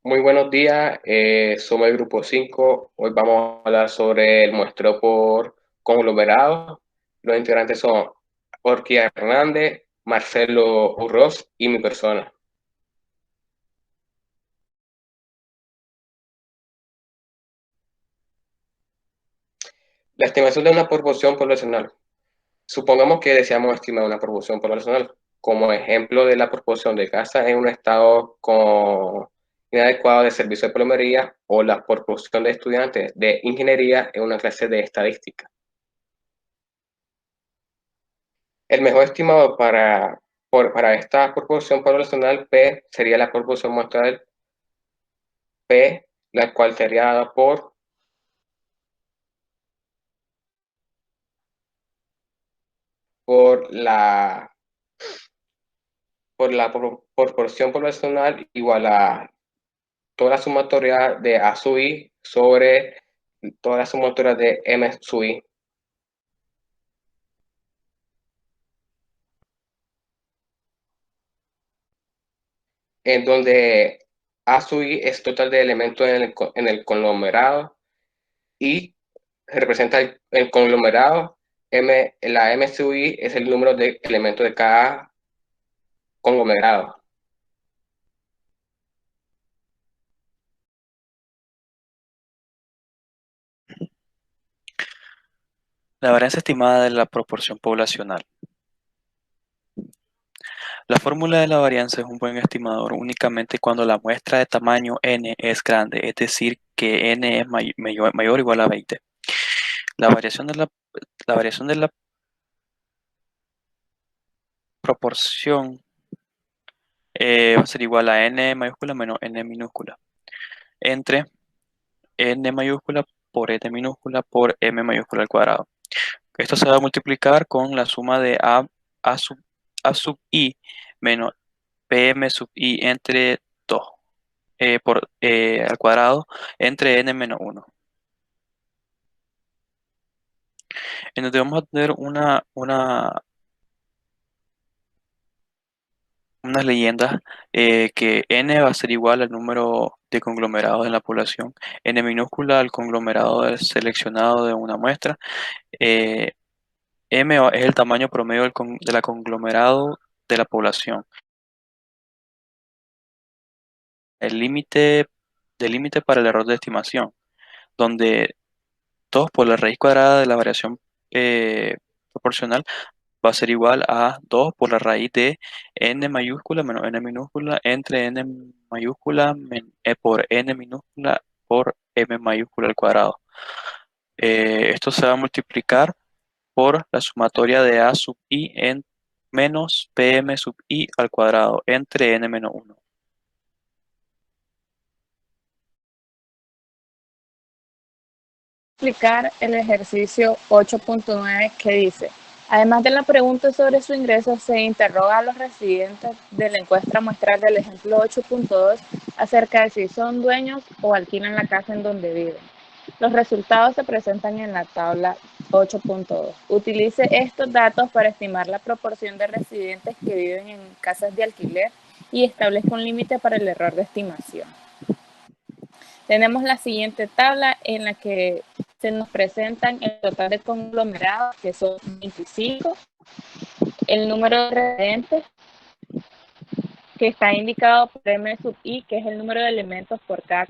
Muy buenos días, somos el grupo 5. Hoy vamos a hablar sobre el muestreo por conglomerado. Los integrantes son Orquídea Hernández, Marcelo Urroz y mi persona. La estimación de una proporción poblacional. Supongamos que deseamos estimar una proporción poblacional. Como ejemplo de la proporción de casas en un estado con inadecuado de servicio de plomería o la proporción de estudiantes de ingeniería en una clase de estadística. El mejor estimado para esta proporción poblacional P sería la proporción muestral P, la cual sería dada por la, proporción poblacional igual a toda la sumatoria de A sub I sobre toda la sumatoria de M sub I. En donde A sub I es total de elementos en el conglomerado y representa el conglomerado. La M sub I es el número de elementos de cada conglomerado. La varianza estimada de la proporción poblacional. La fórmula de la varianza es un buen estimador únicamente cuando la muestra de tamaño n es grande, es decir, que n es mayor o igual a 20. La variación de la proporción va a ser igual a n mayúscula menos n minúscula entre n mayúscula por n minúscula por m mayúscula al cuadrado. Esto se va a multiplicar con la suma de a sub i menos pm sub i entre 2 al cuadrado entre n menos 1. En donde vamos a tener unas leyendas que n va a ser igual al número de conglomerados en la población, n minúscula al conglomerado seleccionado de una muestra, eh, es el tamaño promedio de la conglomerado de la población. El límite para el error de estimación, donde 2 por la raíz cuadrada de la variación proporcional va a ser igual a 2 por la raíz de n mayúscula menos n minúscula entre n mayúscula por n minúscula por m mayúscula al cuadrado. Esto se va a multiplicar por la sumatoria de a sub i en menos pm sub i al cuadrado entre n menos 1. Explicar el ejercicio 8.9 que dice, además de la pregunta sobre su ingreso, se interroga a los residentes de la encuesta muestral del ejemplo 8.2 acerca de si son dueños o alquilan la casa en donde viven. Los resultados se presentan en la tabla 8.2. Utilice estos datos para estimar la proporción de residentes que viven en casas de alquiler y establezca un límite para el error de estimación. Tenemos la siguiente tabla en la que se nos presentan el total de conglomerados, que son 25, el número de residentes, que está indicado por M sub I, que es el número de elementos por cada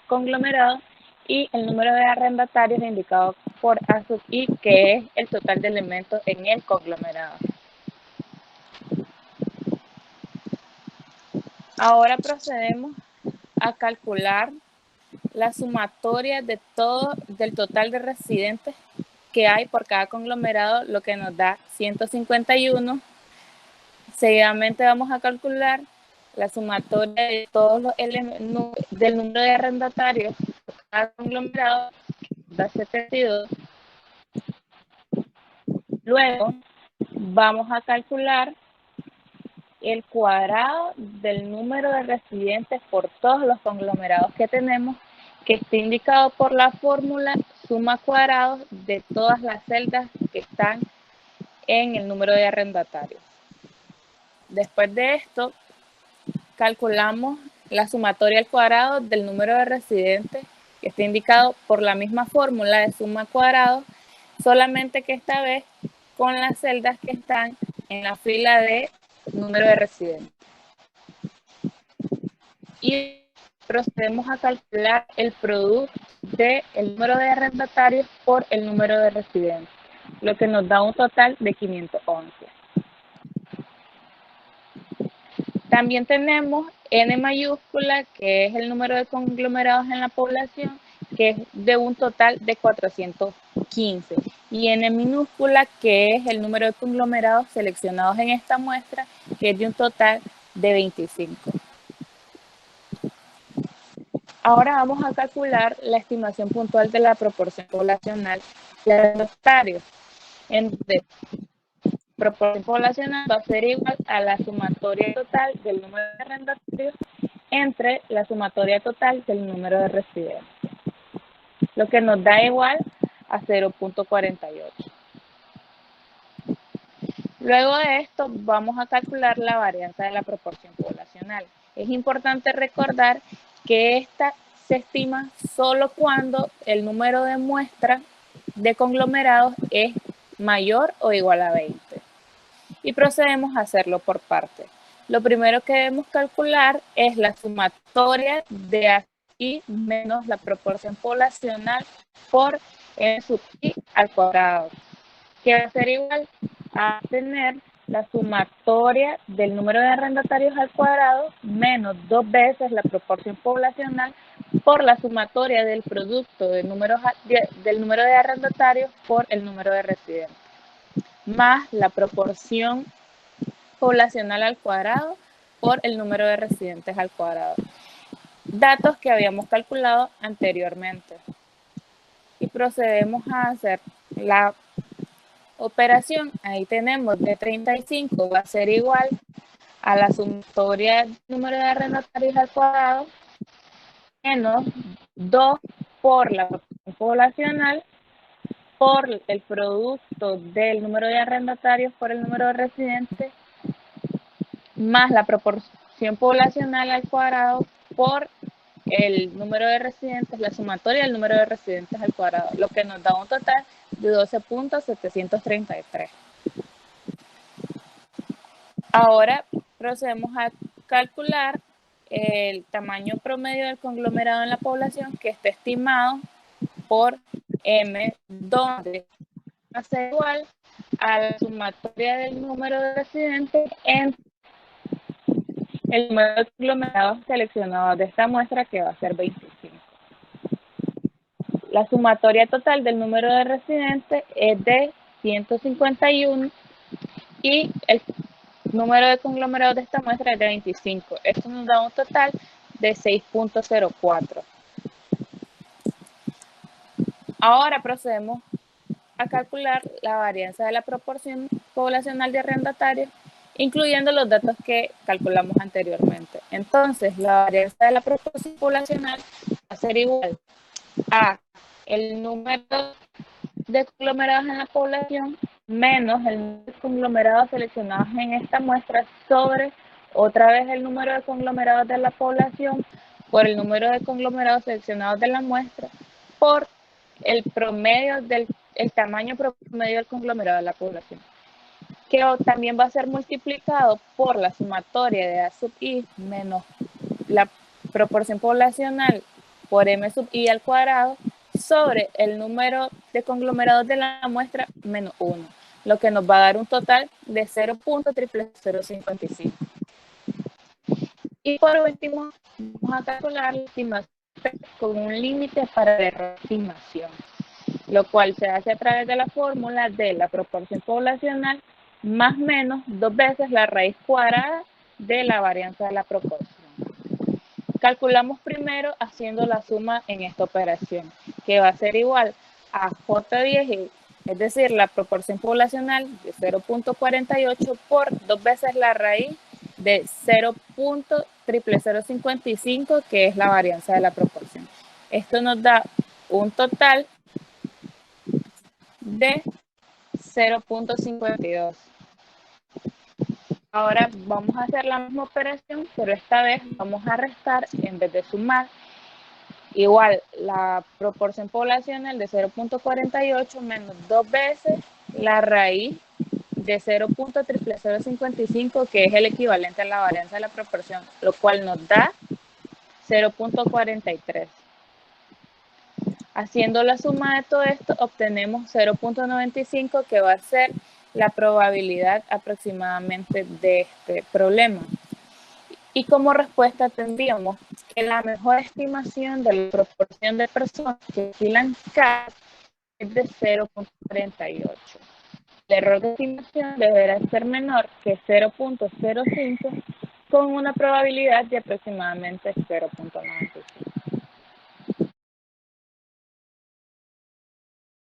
conglomerado, y el número de arrendatarios indicado por A sub I, que es el total de elementos en el conglomerado. Ahora procedemos a calcular la sumatoria de del total de residentes que hay por cada conglomerado, lo que nos da 151. Seguidamente vamos a calcular la sumatoria de todos los elementos del número de arrendatarios por cada conglomerado, que nos da 72. Luego vamos a calcular el cuadrado del número de residentes por todos los conglomerados que tenemos, que está indicado por la fórmula suma cuadrados de todas las celdas que están en el número de arrendatarios. Después de esto, calculamos la sumatoria al cuadrado del número de residentes, que está indicado por la misma fórmula de suma cuadrado, solamente que esta vez con las celdas que están en la fila de número de residentes. Y procedemos a calcular el producto del número de arrendatarios por el número de residentes, lo que nos da un total de 511. También tenemos N mayúscula, que es el número de conglomerados en la población, que es de un total de 415. Y N minúscula, que es el número de conglomerados seleccionados en esta muestra, que es de un total de 25. Ahora vamos a calcular la estimación puntual de la proporción poblacional de arrendatarios. Entonces, proporción poblacional va a ser igual a la sumatoria total del número de arrendatarios entre la sumatoria total del número de residentes, lo que nos da igual a 0.48. Luego de esto vamos a calcular la varianza de la proporción poblacional. Es importante recordar que esta se estima solo cuando el número de muestras de conglomerados es mayor o igual a 20. Y procedemos a hacerlo por partes. Lo primero que debemos calcular es la sumatoria de I menos la proporción poblacional por N sub I al cuadrado, que va a ser igual a tener la sumatoria del número de arrendatarios al cuadrado menos 2 veces la proporción poblacional por la sumatoria del producto del número de arrendatarios por el número de residentes, más la proporción poblacional al cuadrado por el número de residentes al cuadrado. Datos que habíamos calculado anteriormente. Y procedemos a hacer la operación. Ahí tenemos de 35 va a ser igual a la sumatoria del número de arrendatarios al cuadrado menos 2 por la proporción poblacional por el producto del número de arrendatarios por el número de residentes más la proporción poblacional al cuadrado por el número de residentes, la sumatoria del número de residentes al cuadrado, lo que nos da un total de 12.733. Ahora procedemos a calcular el tamaño promedio del conglomerado en la población, que está estimado por M, donde va a ser igual a la sumatoria del número de residentes en el número de conglomerados seleccionados de esta muestra, que va a ser 25. La sumatoria total del número de residentes es de 151 y el número de conglomerados de esta muestra es de 25. Esto nos da un total de 6.04. Ahora procedemos a calcular la varianza de la proporción poblacional de arrendatarios, incluyendo los datos que calculamos anteriormente. Entonces, la varianza de la proporción poblacional va a ser igual a el número de conglomerados en la población menos el número de conglomerados seleccionados en esta muestra sobre otra vez el número de conglomerados de la población por el número de conglomerados seleccionados de la muestra por el promedio el tamaño promedio del conglomerado de la población, que también va a ser multiplicado por la sumatoria de A sub I menos la proporción poblacional por M sub I al cuadrado sobre el número de conglomerados de la muestra menos 1, lo que nos va a dar un total de 0.00055. Y por último, vamos a calcular la estimación con un límite para la error de estimación, lo cual se hace a través de la fórmula de la proporción poblacional más menos 2 veces la raíz cuadrada de la varianza de la proporción. Calculamos primero haciendo la suma en esta operación, que va a ser igual a J10, es decir, la proporción poblacional de 0.48 por 2 veces la raíz de 0.00055, que es la varianza de la proporción. Esto nos da un total de 0.52. Ahora vamos a hacer la misma operación, pero esta vez vamos a restar en vez de sumar. Igual, la proporción poblacional de 0.48 menos 2 veces la raíz de 0.00055, que es el equivalente a la varianza de la proporción, lo cual nos da 0.43. Haciendo la suma de todo esto, obtenemos 0.95, que va a ser la probabilidad aproximadamente de este problema. Y como respuesta tendríamos que la mejor estimación de la proporción de personas que oscilan CAS es de 0.48. El error de estimación deberá ser menor que 0.05 con una probabilidad de aproximadamente 0.95.